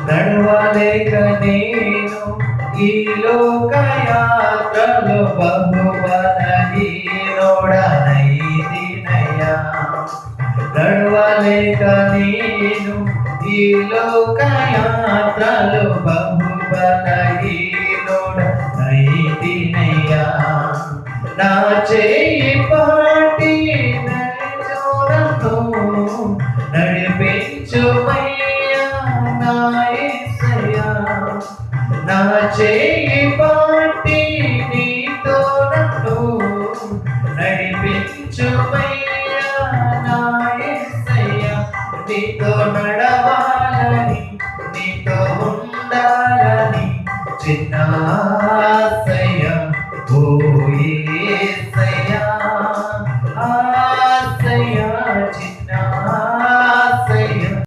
నడవలేక నేను ఈ లోక యాత్రలో బహుబలహీనుడనైతినయ్యా. నడవలేక నేను ఈ లోక యాత్రలో బహుబలహీనుడనైతినయ్యా. నా చేయి పాటి నన్ను నడిపించుమయ్యా నా యేసయ్యా. నా చేయి పాటి నీతో నన్ను నడిపించుమయ్యా నా యేసయ్యా. నీతో నడవాలని నీతో ఉండాలని చిన్న